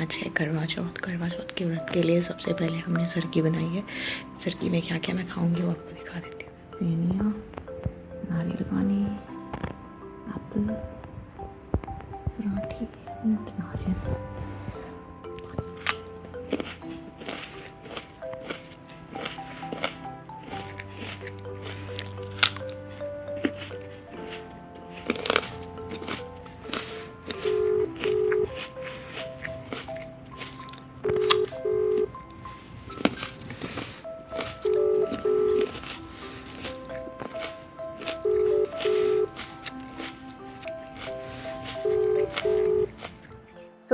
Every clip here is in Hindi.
आज है करवा चौथ। करवा चौथ के व्रत के लिए सबसे पहले हमने सरकी बनाई है। सरकी में क्या क्या मैं खाऊंगी वो आपको दिखा देती हूँ। सेवियाँ, नारियल पानी, एप्पल, पराठी, नारियल।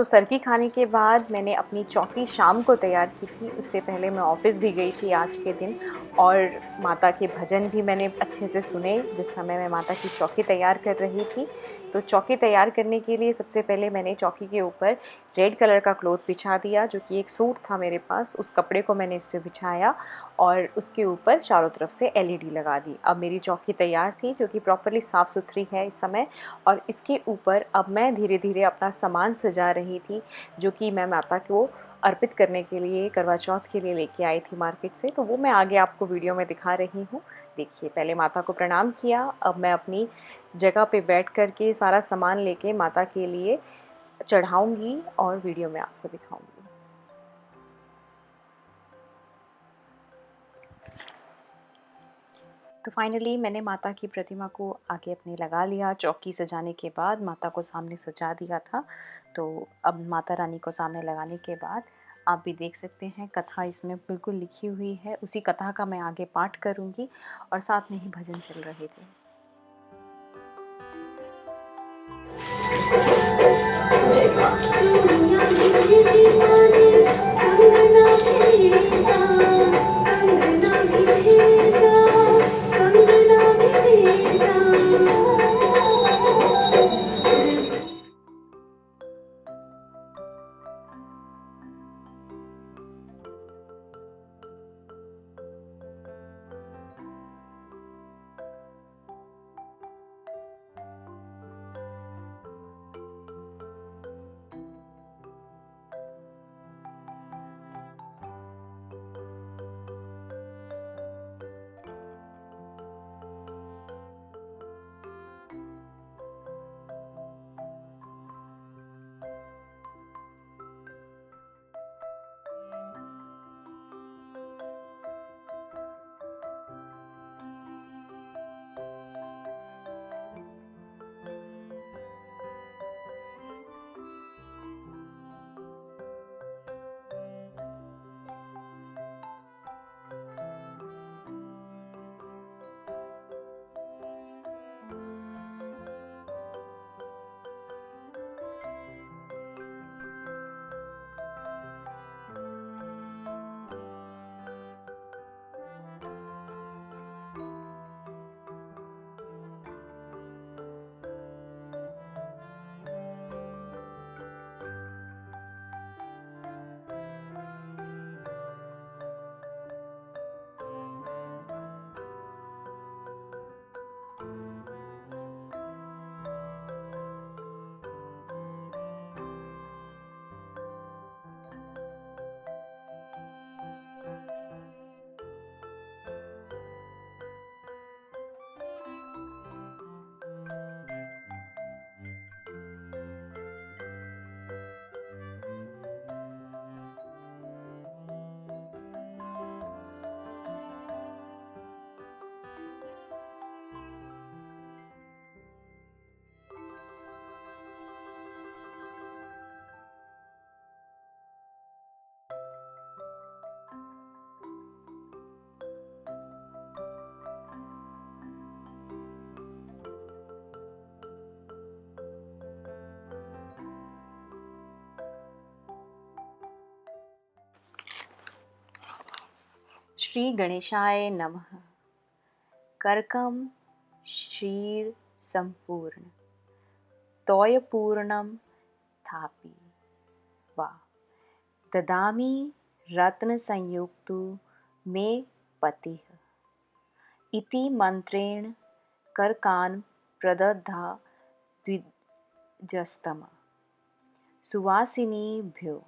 सरकी खाने के बाद मैंने अपनी चौकी शाम को तैयार की थी। उससे पहले मैं ऑफ़िस भी गई थी आज के दिन, और माता के भजन भी मैंने अच्छे से सुने जिस समय मैं माता की चौकी तैयार कर रही थी। तो चौकी तैयार करने के लिए सबसे पहले मैंने चौकी के ऊपर रेड कलर का क्लॉथ बिछा दिया, जो कि एक सूट था मेरे पास। उस कपड़े को मैंने इस पर बिछाया और उसके ऊपर चारों तरफ से LED लगा दी। अब मेरी चौकी तैयार थी, जो कि प्रॉपरली साफ़ सुथरी है इस समय। और इसके ऊपर अब मैं धीरे धीरे अपना सामान सजा रही थी, जो कि मैं माता को अर्पित करने के लिए करवा चौथ के लिए लेके आई थी मार्केट से। तो वो मैं आगे आपको वीडियो में दिखा रही हूँ। देखिए, पहले माता को प्रणाम किया। अब मैं अपनी जगह पे बैठ कर के सारा सामान लेके माता के लिए चढ़ाऊँगी और वीडियो में आपको दिखाऊँगी। तो फाइनली मैंने माता की प्रतिमा को आगे अपने लगा लिया। चौकी सजाने के बाद माता को सामने सजा दिया था। तो अब माता रानी को सामने लगाने के बाद आप भी देख सकते हैं कथा इसमें बिल्कुल लिखी हुई है। उसी कथा का मैं आगे पाठ करूँगी और साथ में ही भजन चल रहे थे। श्री गणेशाय नमः। कर्कम क्षीर संपूर्ण तोयपूर्णम थापि वा ददामि रत्न संयुक्तु मे पतिः इति मंत्रेण कर्कान् प्रदधा द्विजस्तम सुवासिनीभ्यो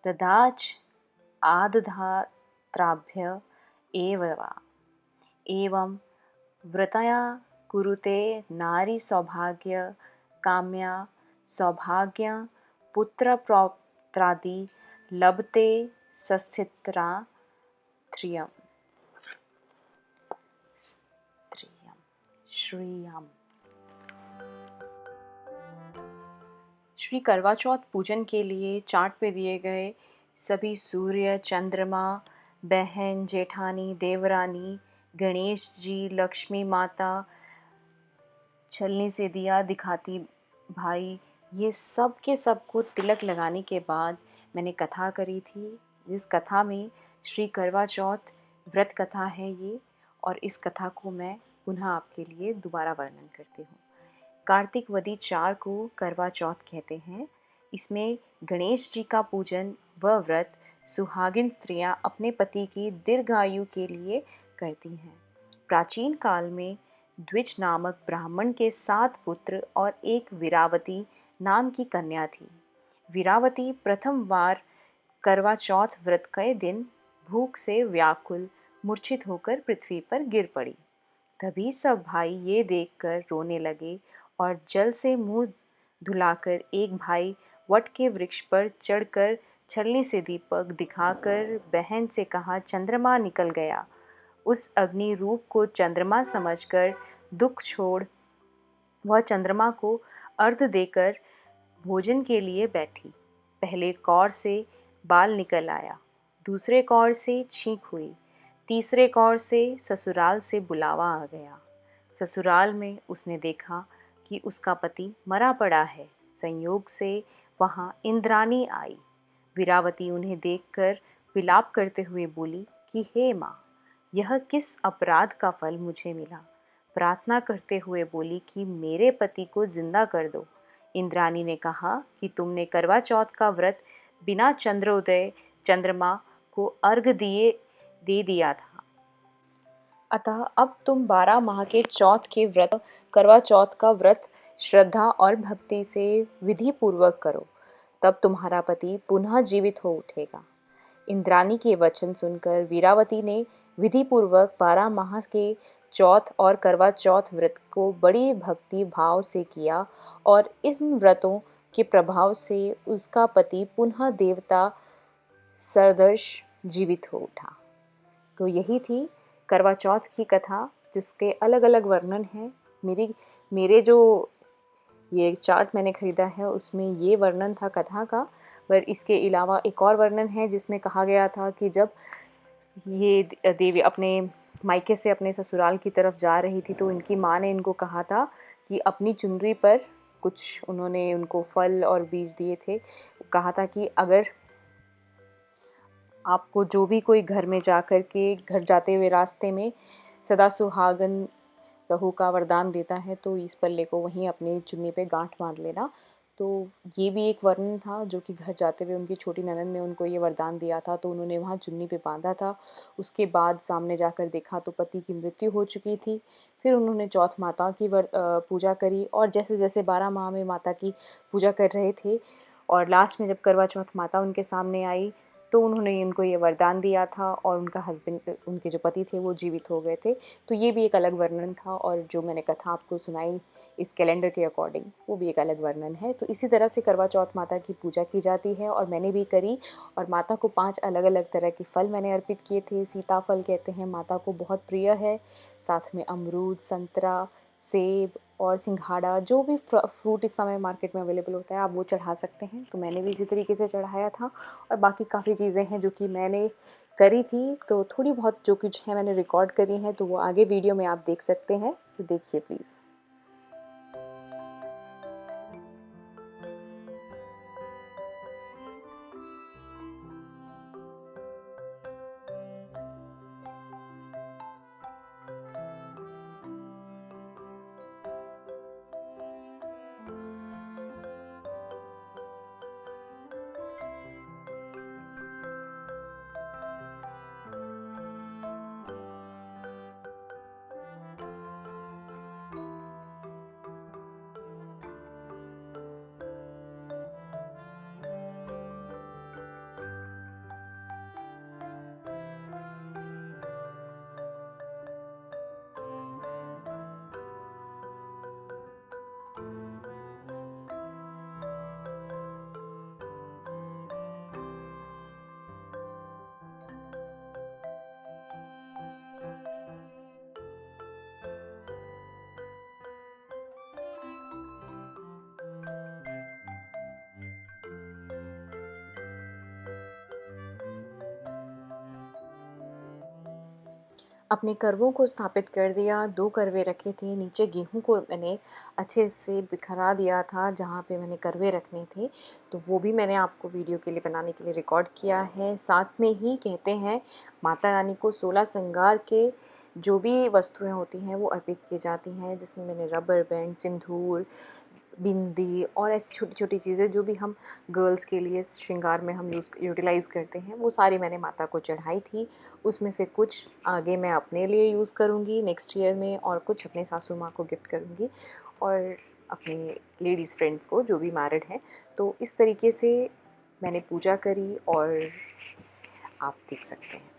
ददाच आदधात्राभ्य एव वा एवं व्रतया कुरुते नारी सौभाग्य काम्या सौभाग्य पुत्र पौत्रादि लभते सस्थित्रा त्रियम स्त्रियम श्रियम। श्री करवा चौथ पूजन के लिए चार्ट पे दिए गए सभी सूर्य, चंद्रमा, बहन, जेठानी, देवरानी, गणेश जी, लक्ष्मी माता, छलनी से दिया दिखाती भाई, ये सब के सबको तिलक लगाने के बाद मैंने कथा करी थी, जिस कथा में श्री करवा चौथ व्रत कथा है ये, और इस कथा को मैं पुनः आपके लिए दोबारा वर्णन करती हूँ। कार्तिक वदी 4 को करवा चौथ कहते हैं। इसमें गणेश जी का पूजन व व्रत सुहागिन स्त्रियां अपने पति की दीर्घायु के लिए करती हैं। प्राचीन काल में द्विज नामक ब्राह्मण के 7 पुत्र और एक वीरावती नाम की कन्या थी। वीरावती प्रथम बार करवा चौथ व्रत के दिन भूख से व्याकुल मूर्छित होकर पृथ्वी पर गिर पड़ी। तभी सब भाई ये देखकर रोने लगे और जल से मुंह धुलाकर एक भाई वट के वृक्ष पर चढ़कर छलनी से दीपक दिखाकर बहन से कहा, चंद्रमा निकल गया। उस अग्नि रूप को चंद्रमा समझकर दुख छोड़ वह चंद्रमा को अर्घ देकर भोजन के लिए बैठी। पहले कौर से बाल निकल आया, दूसरे कौर से छींक हुई, तीसरे कौर से ससुराल से बुलावा आ गया। ससुराल में उसने देखा कि उसका पति मरा पड़ा है। संयोग से वहाँ इंद्राणी आई। वीरावती उन्हें देखकर विलाप करते हुए बोली कि हे माँ, यह किस अपराध का फल मुझे मिला। प्रार्थना करते हुए बोली कि मेरे पति को जिंदा कर दो। इंद्राणी ने कहा कि तुमने करवा चौथ का व्रत बिना चंद्रोदय चंद्रमा को अर्घ दिए दे दिया था, अतः अब तुम 12 माह के चौथ के व्रत करवा चौथ का व्रत श्रद्धा और भक्ति से विधि पूर्वक करो, तब तुम्हारा पति पुनः जीवित हो उठेगा। इंद्राणी के वचन सुनकर वीरावती ने विधि पूर्वक 12 माह के चौथ और करवा चौथ व्रत को बड़ी भक्ति भाव से किया और इन व्रतों के प्रभाव से उसका पति पुनः देवता सदृश जीवित हो उठा। तो यही थी करवा चौथ की कथा, जिसके अलग अलग वर्णन हैं। मेरे जो ये चार्ट मैंने ख़रीदा है उसमें ये वर्णन था कथा का, पर इसके अलावा एक और वर्णन है जिसमें कहा गया था कि जब ये देवी अपने मायके से अपने ससुराल की तरफ जा रही थी तो इनकी माँ ने इनको कहा था कि अपनी चुनरी पर कुछ उन्होंने उनको फल और बीज दिए थे। कहा था कि अगर आपको जो भी कोई घर में जाकर के घर जाते हुए रास्ते में सदा सुहागन रहू का वरदान देता है तो इस पल्ले को वहीं अपनी चुन्नी पे गांठ बांध लेना। तो ये भी एक वर्णन था जो कि घर जाते हुए उनकी छोटी ननद ने उनको ये वरदान दिया था, तो उन्होंने वहाँ चुन्नी पे बांधा था। उसके बाद सामने जाकर देखा तो पति की मृत्यु हो चुकी थी। फिर उन्होंने चौथ माता की पूजा करी और जैसे जैसे 12 माह में माता की पूजा कर रहे थे और लास्ट में जब करवा चौथ माता उनके सामने आई तो उन्होंने उनको ये वरदान दिया था और उनका हस्बैंड, उनके जो पति थे वो जीवित हो गए थे। तो ये भी एक अलग वर्णन था और जो मैंने कथा आपको सुनाई इस कैलेंडर के अकॉर्डिंग वो भी एक अलग वर्णन है। तो इसी तरह से करवा चौथ माता की पूजा की जाती है और मैंने भी करी और माता को 5 अलग अलग तरह के फल मैंने अर्पित किए थे। सीताफल कहते हैं माता को बहुत प्रिय है, साथ में अमरूद, संतरा, सेब और सिंघाड़ा, जो भी फ्रूट इस समय मार्केट में अवेलेबल होता है आप वो चढ़ा सकते हैं। तो मैंने भी इसी तरीके से चढ़ाया था और बाकी काफ़ी चीज़ें हैं जो कि मैंने करी थी, तो थोड़ी बहुत जो कुछ है मैंने रिकॉर्ड करी हैं, तो वो आगे वीडियो में आप देख सकते हैं, तो देखिए प्लीज़। अपने करवों को स्थापित कर दिया, 2 करवे रखे थे, नीचे गेहूँ को मैंने अच्छे से बिखरा दिया था जहाँ पे मैंने करवे रखने थे, तो वो भी मैंने आपको वीडियो के लिए बनाने के लिए रिकॉर्ड किया है। साथ में ही कहते हैं माता रानी को 16 श्रृंगार के जो भी वस्तुएँ होती हैं वो अर्पित की जाती हैं, जिसमें मैंने रबर बैंड, सिंदूर, बिंदी और ऐसी छोटी-छोटी चीज़ें जो भी हम गर्ल्स के लिए श्रृंगार में हम यूटिलाइज़ करते हैं, वो सारी मैंने माता को चढ़ाई थी। उसमें से कुछ आगे मैं अपने लिए यूज़ करूँगी नेक्स्ट ईयर में और कुछ अपने सासू माँ को गिफ्ट करूँगी और अपने लेडीज़ फ्रेंड्स को जो भी मैरिड हैं। तो इस तरीके से मैंने पूजा करी और आप देख सकते हैं।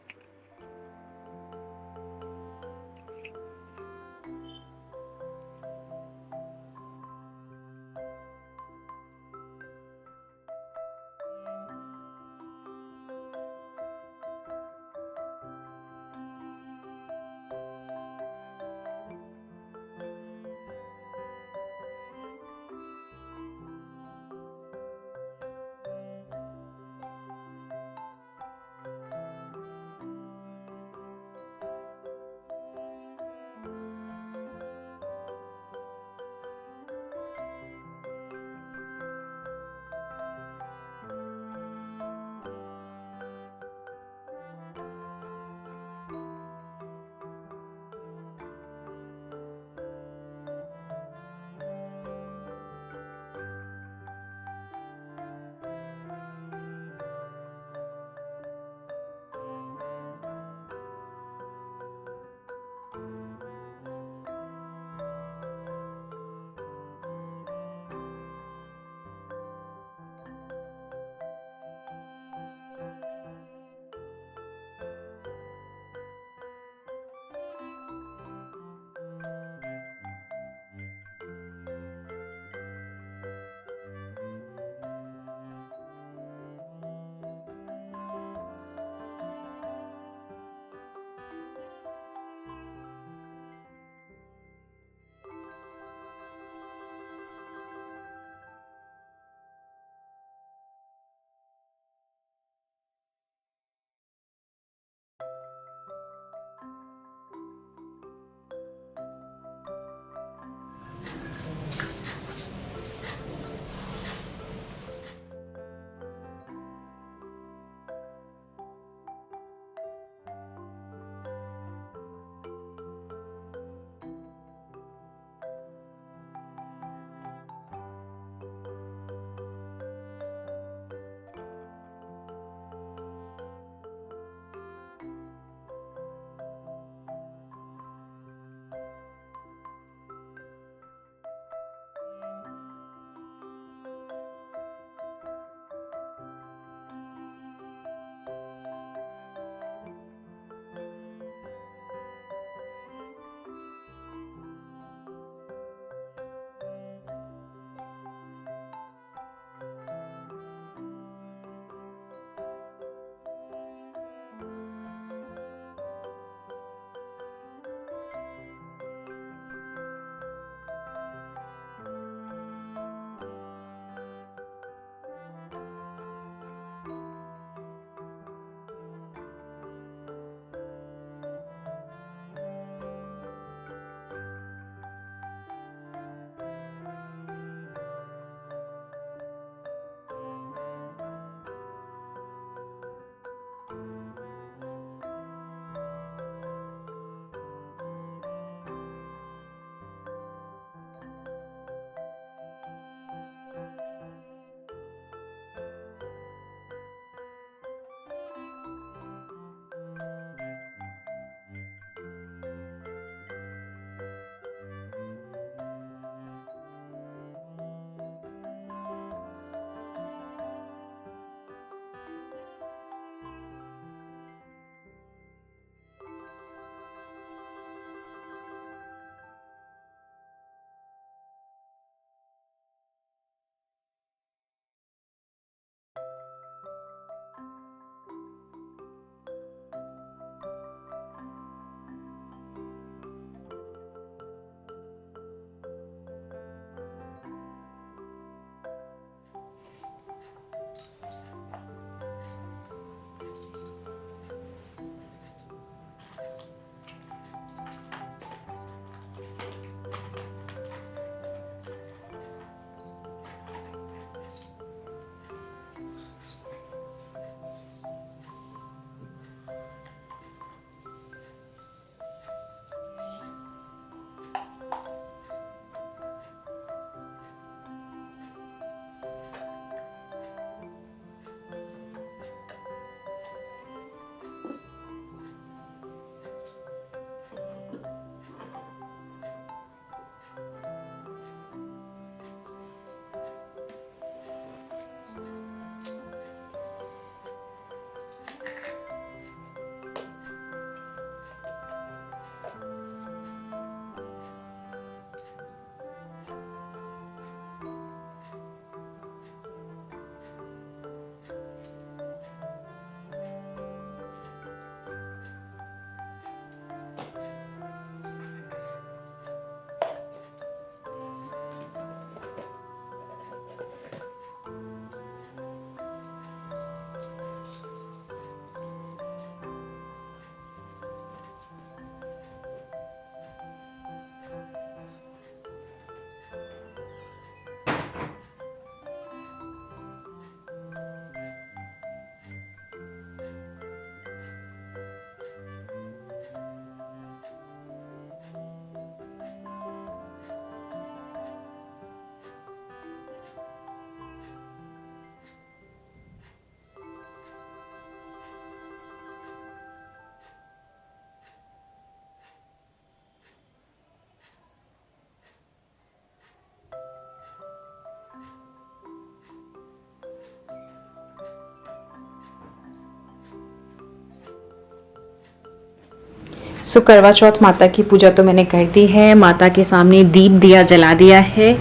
सो करवा चौथ माता की पूजा तो मैंने कर दी है, माता के सामने दीप दिया जला दिया है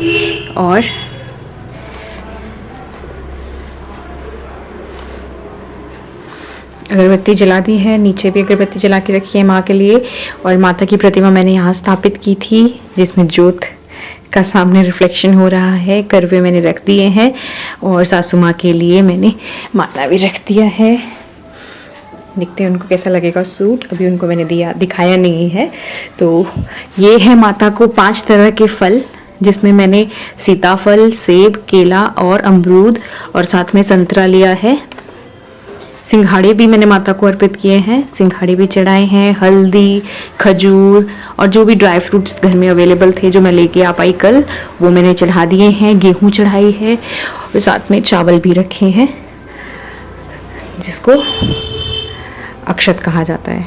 और अगरबत्ती जला दी है। नीचे भी अगरबत्ती जला के रखी है माँ के लिए। और माता की प्रतिमा मैंने यहाँ स्थापित की थी जिसमें ज्योत का सामने रिफ्लेक्शन हो रहा है। करवे मैंने रख दिए हैं और सासू माँ के लिए मैंने माला भी रख दिया है। देखते हैं उनको कैसा लगेगा सूट, अभी उनको मैंने दिखाया नहीं है। तो ये है माता को 5 तरह के फल, जिसमें मैंने सीताफल, सेब, केला और अमरूद और साथ में संतरा लिया है। सिंघाड़े भी मैंने माता को अर्पित किए हैं, सिंघाड़े भी चढ़ाए हैं, हल्दी, खजूर और जो भी ड्राई फ्रूट्स घर में अवेलेबल थे जो मैं लेके आ पाई कल, वो मैंने चढ़ा दिए हैं। गेहूँ चढ़ाई है और साथ में चावल भी रखे हैं जिसको अक्षत कहा जाता है।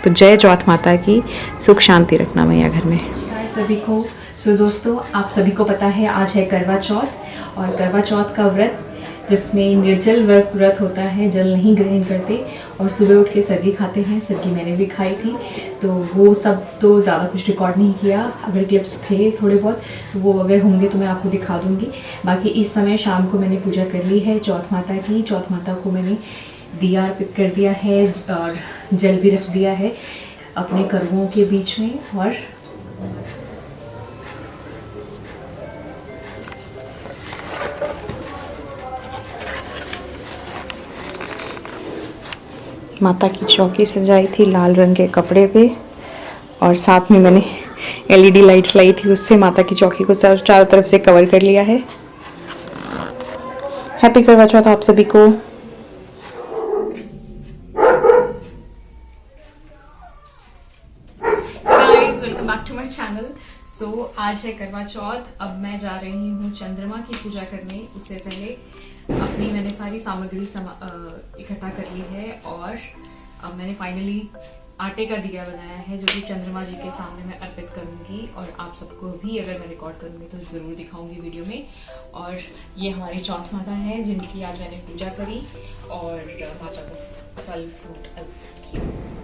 तो जय चौथ माता की, सुख शांति रखना मैया घर में। हाय सभी को। दोस्तों, आप सभी को पता है आज है करवा चौथ, और करवा चौथ का व्रत जिसमें निर्जल व्रत होता है, जल नहीं ग्रहण करते और सुबह उठ के सर्गी खाते हैं। सर्गी मैंने भी खाई थी, तो वो सब तो ज़्यादा कुछ रिकॉर्ड नहीं किया। अगर क्लिप्स थे थोड़े बहुत तो वो अगर होंगे तो मैं आपको दिखा दूँगी। बाकी इस समय शाम को मैंने पूजा कर ली है चौथ माता की। चौथ माता को मैंने दिया अर्पित कर दिया है और जल भी रख दिया है अपने करवों के बीच में। और माता की चौकी सजाई थी लाल रंग के कपड़े पे, और साथ में मैंने LED लाइट्स लाई थी, उससे माता की चौकी को चारों तरफ से कवर कर लिया है। हैप्पी करवा चौथ आप सभी को। Welcome back to my channel. So आज है करवा चौथ। अब मैं जा रही हूँ चंद्रमा की पूजा करने। उससे पहले अपनी मैंने सारी सामग्री इकट्ठा कर ली है और अब मैंने फाइनली आटे का दिया बनाया है जो कि चंद्रमा जी के सामने मैं अर्पित करूंगी, और आप सबको भी अगर मैं रिकॉर्ड करूंगी तो ज़रूर दिखाऊंगी वीडियो में। और ये हमारी चौथ माता है जिनकी आज मैंने पूजा करी और माता को फल फ्रूट अर्पित किया।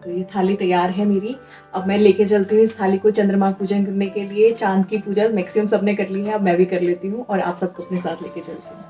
तो ये थाली तैयार है मेरी। अब मैं लेके चलती हूँ इस थाली को चंद्रमा पूजन करने के लिए। चांद की पूजा मैक्सिमम सबने कर ली है, अब मैं भी कर लेती हूँ और आप सबको अपने साथ लेके चलती हूँ।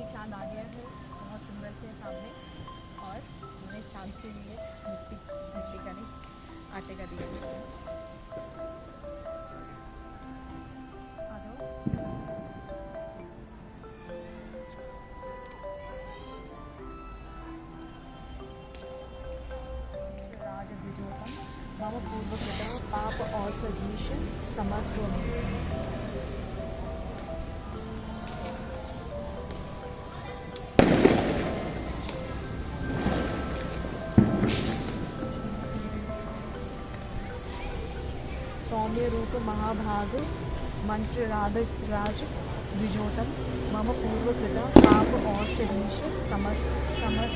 चांद आ गया है बहुत सुंदर से सामने, और मैंने चांद के लिए मिट्टी का नहीं आटे का दिया। आ जाओ। पूर्वकृता पाप औषधीश समस्वमे। सौम्य रूप महाभाग मंत्र राज द्विजोतम मम पूर्वकृता पाप औषधीश समस्वमे।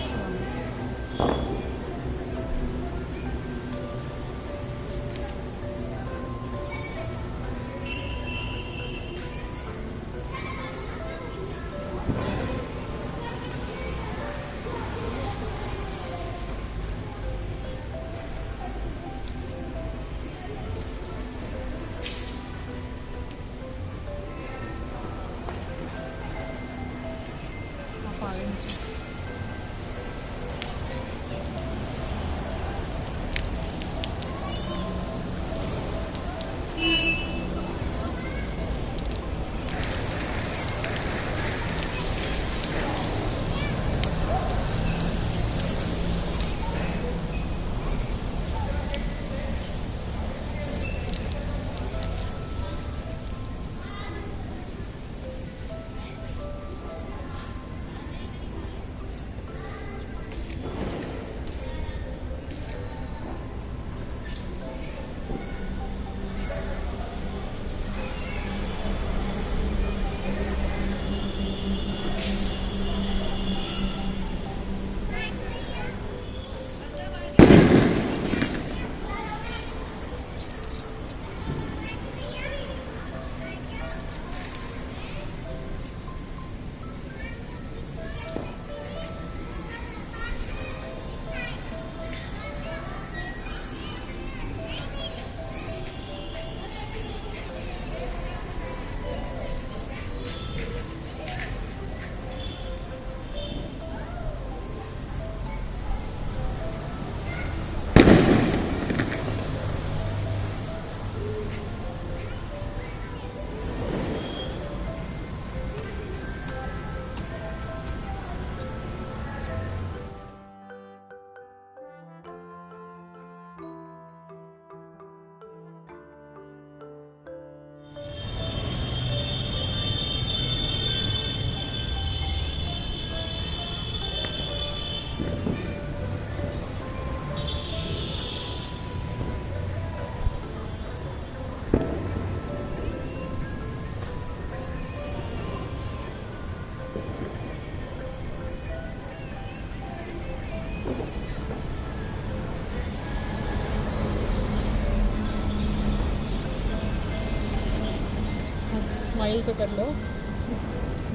स्माइल तो कर लो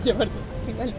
जबरदस्ती वाली।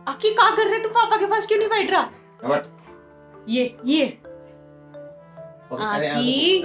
आकी क्या कर रहे तू? पापा के पास क्यों नहीं बैठ रहा? ये आकी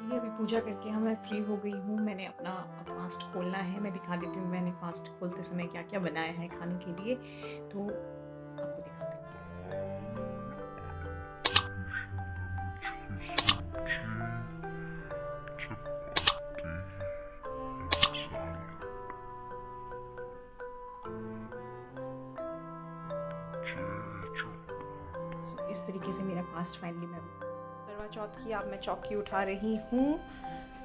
फाइनली अभी पूजा करके मैं फ्री हो गई हूँ। मैंने अपना फास्ट खोलना है, मैं दिखा देती हूँ मैंने फास्ट खोलते समय क्या क्या बनाया है खाने के लिए, तो आपको दिखाती हूँ। इस तरीके से मेरा फास्ट फाइनली मैं करवा चौथ की अब मैं चौकी उठा रही हूँ।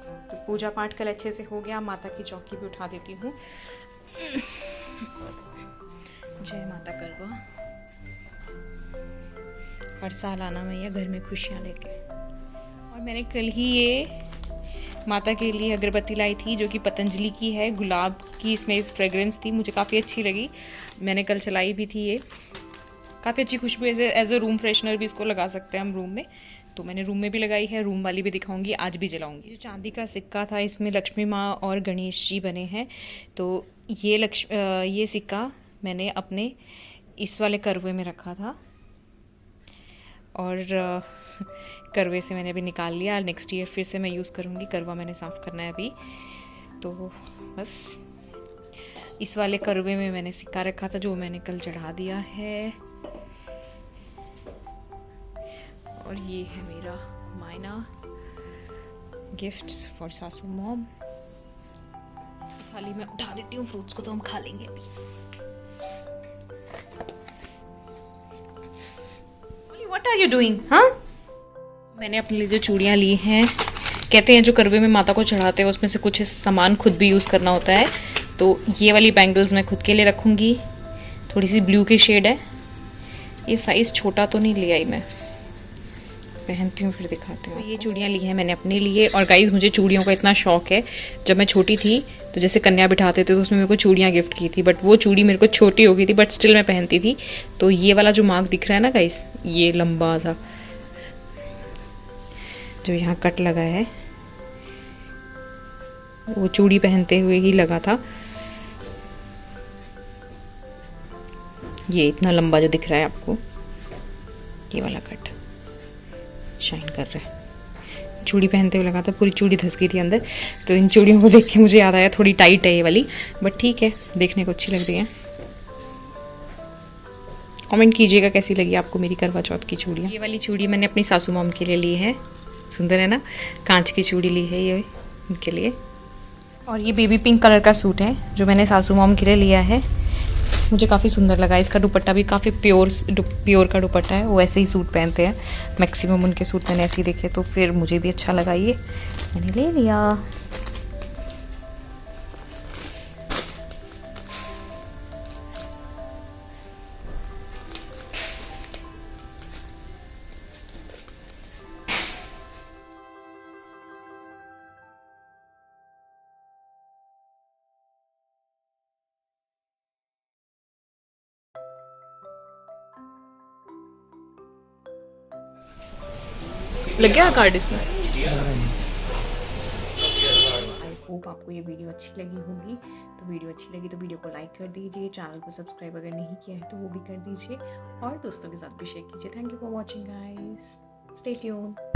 तो पूजा पाठ कल अच्छे से हो गया, माता की चौकी भी उठा देती हूँ। जय माता करवा। हर साल आना मैया घर में खुशियाँ लेके। और मैंने कल ही ये माता के लिए अगरबत्ती लाई थी जो कि पतंजलि की है, गुलाब की इसमें फ्रेग्रेंस थी, मुझे काफ़ी अच्छी लगी। मैंने कल चलाई भी थी, ये काफ़ी अच्छी खुशबू, एज अ रूम फ्रेशनर भी इसको लगा सकते हैं हम रूम में। तो मैंने रूम में भी लगाई है, रूम वाली भी दिखाऊंगी, आज भी जलाऊंगी। चांदी का सिक्का था, इसमें लक्ष्मी माँ और गणेश जी बने हैं। तो ये सिक्का मैंने अपने इस वाले करवे में रखा था और करवे से मैंने अभी निकाल लिया। नेक्स्ट ईयर फिर से मैं यूज़ करूँगी। करवा मैंने साफ़ करना है अभी। तो बस इस वाले करवे में मैंने सिक्का रखा था जो मैंने कल चढ़ा दिया है। और ये है मेरा मायना गिफ्ट्स फॉर सासू मॉम। थाली में उठा देती हूँ, फ्रूट्स को तो हम खा लेंगे अभी। What are you doing? हाँ, मैंने अपने लिए जो चूड़ियाँ ली हैं, कहते हैं जो करवे में माता को चढ़ाते हैं उसमें से कुछ सामान खुद भी यूज़ करना होता है। तो ये वाली बैंगल्स मैं खुद के लिए रखूँगी। थोड़ी सी ब्लू की शेड है, ये साइज़ छोटा तो नहीं लिया ही, मैं पहनती हूँ फिर दिखाती हूँ। तो ये चूड़ियाँ ली हैं मैंने अपने लिए। और गाइस मुझे चूड़ियों का इतना शौक है, जब मैं छोटी थी तो जैसे कन्या बिठाते थे तो उसमें मेरे को चूड़ियाँ गिफ्ट की थी, बट वो चूड़ी मेरे को छोटी हो गई थी, बट स्टिल मैं पहनती थी। तो ये वाला जो मार्क दिख रहा है ना गाइस, ये लंबा सा जो यहाँ कट लगा है वो चूड़ी पहनते हुए ही लगा था। ये इतना लंबा जो दिख रहा है आपको, ये वाला कट शाइन कर रहा है, चूड़ी पहनते हुए लगा था, पूरी चूड़ी धंस गई थी अंदर। तो इन चूड़ियों को देख के मुझे याद आया, थोड़ी टाइट है ये वाली, बट ठीक है, देखने को अच्छी लग रही है। कमेंट कीजिएगा कैसी लगी आपको मेरी करवा चौथ की चूड़ियाँ। ये वाली चूड़ी मैंने अपनी सासू मॉम के लिए ली है, सुंदर है ना, कांच की चूड़ी ली है ये उनके लिए। और ये बेबी पिंक कलर का सूट है जो मैंने सासू मॉम के लिए लिया है, मुझे काफ़ी सुंदर लगा। इसका दुपट्टा भी काफ़ी प्योर का दुपट्टा है, वो ऐसे ही सूट पहनते हैं मैक्सिमम, उनके सूट मैंने ऐसे ही देखे, तो फिर मुझे भी अच्छा लगा, ये मैंने ले लिया। लग गया कार्ड इसमें। आई होप आपको ये वीडियो अच्छी लगी होगी। तो वीडियो अच्छी लगी तो वीडियो को लाइक कर दीजिए, चैनल को सब्सक्राइब अगर नहीं किया है तो वो भी कर दीजिए और दोस्तों के साथ भी शेयर कीजिए। Thank you for watching guys, stay tuned.